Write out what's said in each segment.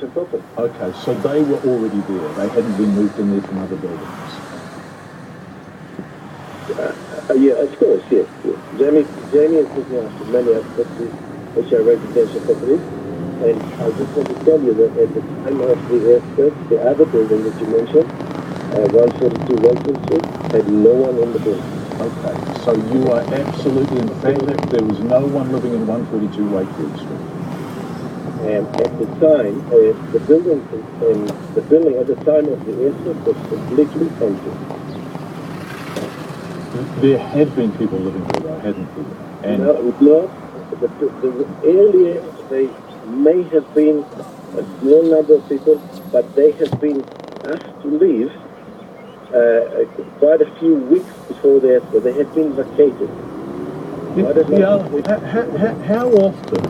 residential property. Okay, so they were already there. They hadn't been moved in there from other buildings. Yeah, of course, yes. Jamie is looking after many other properties which are residential properties. And I just want to tell you that at the time of the earthquake, the other building that you mentioned, 142 Walton Street, had no one in the building. Okay, so you are absolutely emphatic there was no one living in 142 Wakefield Street. And at the time, the building at the time of the earthquake was completely empty. There had been people living there, though, hadn't there? And No. Earlier, they may have been a small number of people, but they have been asked to leave quite a few weeks before the earthquake. They had been vacated. How often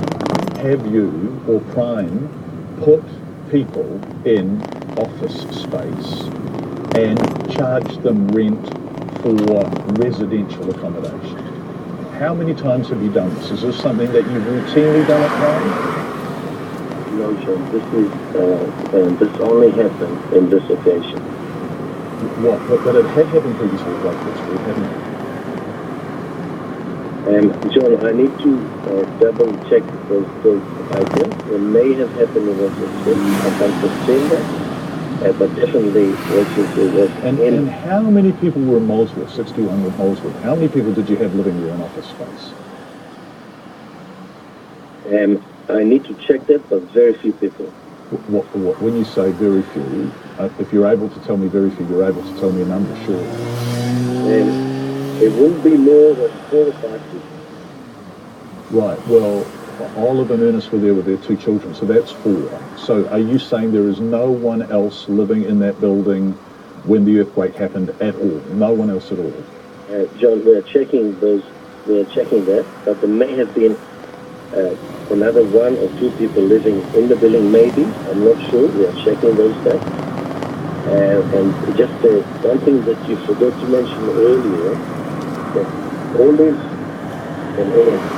have you or Prime put people in office space and charged them rent for residential accommodation? How many times have you done this? Is this something that you've routinely done at Prime? No, John. This only happened in this occasion. What? But it had happened previously at Wakefield Street, hadn't it? John, I need to double check those items. It may have happened in Wakefield Street. I can't sustain that. But definitely Wakefield Street was And how many people were in Molesworth, 61 with Molesworth? How many people did you have living there in office space? I need to check that, but very few people. What, when you say very few, if you're able to tell me very few, you're able to tell me a number, sure. It wouldn't be more than 4 or 5 people. Right, well, Olive and Ernest were there with their 2 children, so that's 4. So are you saying there is no one else living in that building when the earthquake happened at all? No one else at all? John, we are checking that, but there may have been another 1 or 2 people living in the building, maybe. I'm not sure. We are checking those facts. And just one thing that you forgot to mention earlier, that Olive and Ernest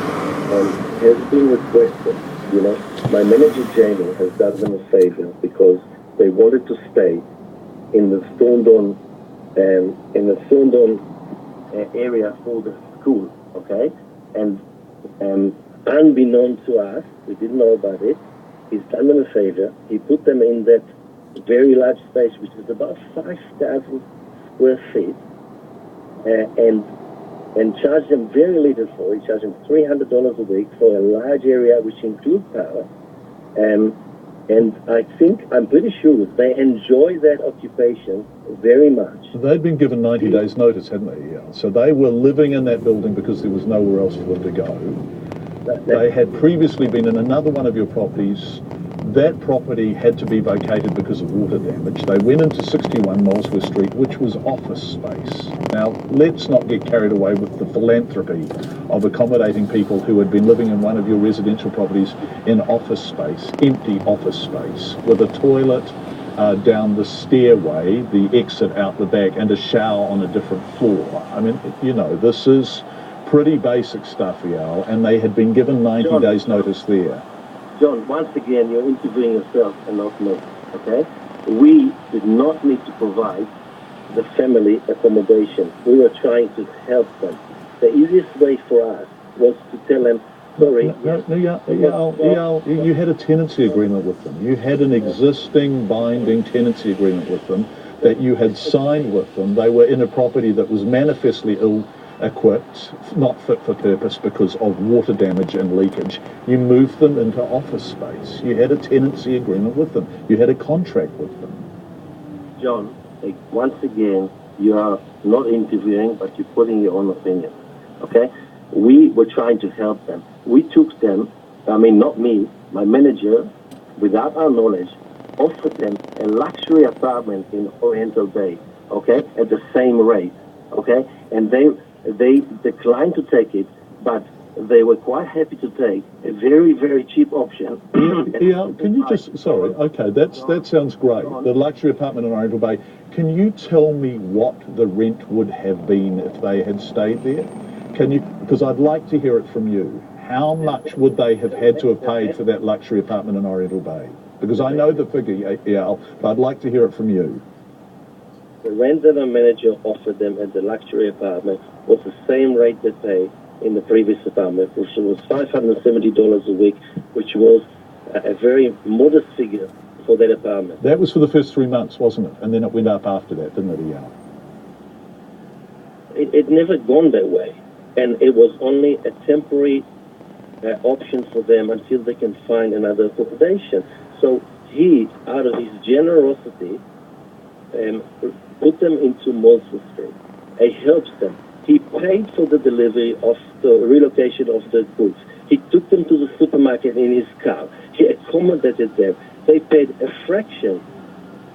has been requested. You know, my manager Jamie has done them a favor because they wanted to stay in the Thorndon area for the school. Okay, and unbeknown to us, we didn't know about it. He's done them a favor. He put them in that very large space, which is about 5,000 square feet, and charged them very little for it. He charged them $300 a week for a large area which includes power. And I'm pretty sure they enjoy that occupation very much. They'd been given 90 days notice, hadn't they? Yeah. So they were living in that building because there was nowhere else for them to go. They had previously been in another one of your properties. That property had to be vacated because of water damage. They went into 61 Molesworth Street, which was office space. Now, let's not get carried away with the philanthropy of accommodating people who had been living in one of your residential properties in office space, empty office space, with a toilet down the stairway, the exit out the back, and a shower on a different floor. I mean, you know, this is pretty basic stuff, Yal, and they had been given 90 days notice there. John, once again, you're interviewing yourself and not me, okay? We did not need to provide the family accommodation. We were trying to help them. The easiest way for us was to tell them, sorry. You had a tenancy agreement with them. You had an existing binding tenancy agreement with them that you had signed with them. They were in a property that was manifestly ill-equipped, not fit for purpose because of water damage and leakage. You moved them into office space. You had a tenancy agreement with them. You had a contract with them. John, once again, you are not interviewing, but you're putting your own opinion, okay? We were trying to help them. We took them, not me, my manager, without our knowledge, offered them a luxury apartment in Oriental Bay, okay, at the same rate, okay? And they declined to take it, but they were quite happy to take a very, very cheap option. Yeah, can you just, sorry, okay, that sounds great. The luxury apartment in Oriental Bay. Can you tell me what the rent would have been if they had stayed there? Can you, because I'd like to hear it from you. How much would they have had to have paid for that luxury apartment in Oriental Bay? Because I know the figure, Eyal, but I'd like to hear it from you. The rent that a manager offered them at the luxury apartment was the same rate they paid in the previous apartment, which was $570 a week, which was a very modest figure for that apartment. That was for the first 3 months, wasn't it? And then it went up after that, didn't it, Eyal? It never gone that way, and it was only a temporary option for them until they can find another accommodation. So he, out of his generosity, put them into Molson Street. He helps them. He paid for the delivery of the relocation of the goods. He took them to the supermarket in his car. He accommodated them. They paid a fraction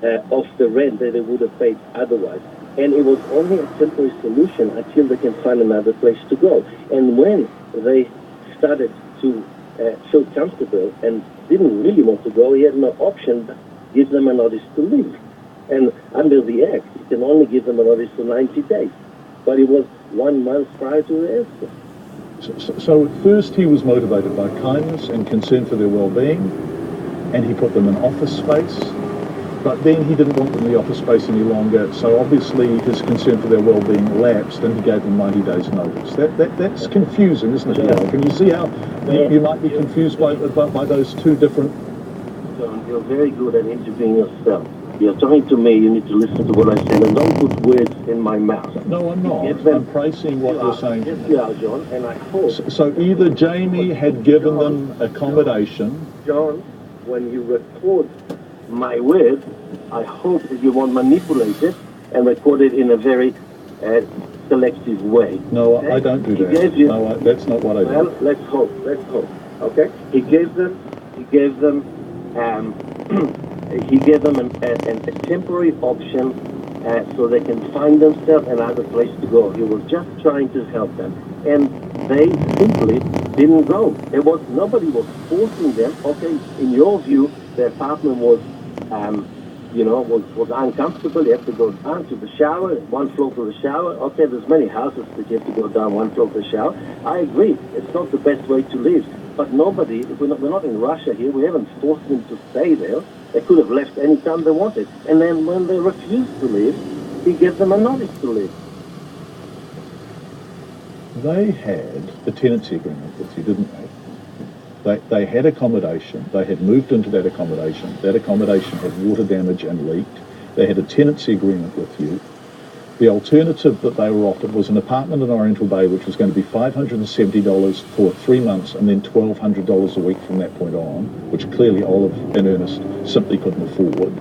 of the rent that they would have paid otherwise. And it was only a temporary solution until they can find another place to go. And when they started to feel comfortable and didn't really want to go, he had no option but give them a notice to leave. And under the Act, you can only give them a notice for 90 days. But it was 1 month prior to the answer. So at first he was motivated by kindness and concern for their well-being, and he put them in office space, but then he didn't want them in the office space any longer, so obviously his concern for their well-being lapsed and he gave them 90 days notice. That's confusing, isn't it? Yeah. Can you see how you might be confused by those two different... John, you're very good at interviewing yourself. You're talking to me, you need to listen to what I say, and don't put words in my mouth. No, I'm not. I'm praising what you're saying. Yes, you are, John, and I hope... So either Jamie had given them accommodation... John, when you record my words, I hope that you won't manipulate it and record it in a very selective way. No, okay? I don't do that. No, that's not what I do. Well, let's hope, okay? He gave them a temporary option so they can find themselves another place to go. He was just trying to help them. And they simply didn't go. Nobody was forcing them. Okay, in your view, the apartment was uncomfortable. You have to go down to the shower, 1 floor to the shower. Okay, there's many houses that you have to go down 1 floor to the shower. I agree. It's not the best way to live. But nobody, we're not in Russia here. We haven't forced them to stay there. They could have left any time they wanted. And then when they refused to leave, he gave them a notice to leave. They had a tenancy agreement with you, didn't they? They had accommodation. They had moved into that accommodation. That accommodation had water damage and leaked. They had a tenancy agreement with you. The alternative that they were offered was an apartment in Oriental Bay, which was going to be $570 for 3 months and then $1,200 a week from that point on, which clearly Olive and Ernest simply couldn't afford.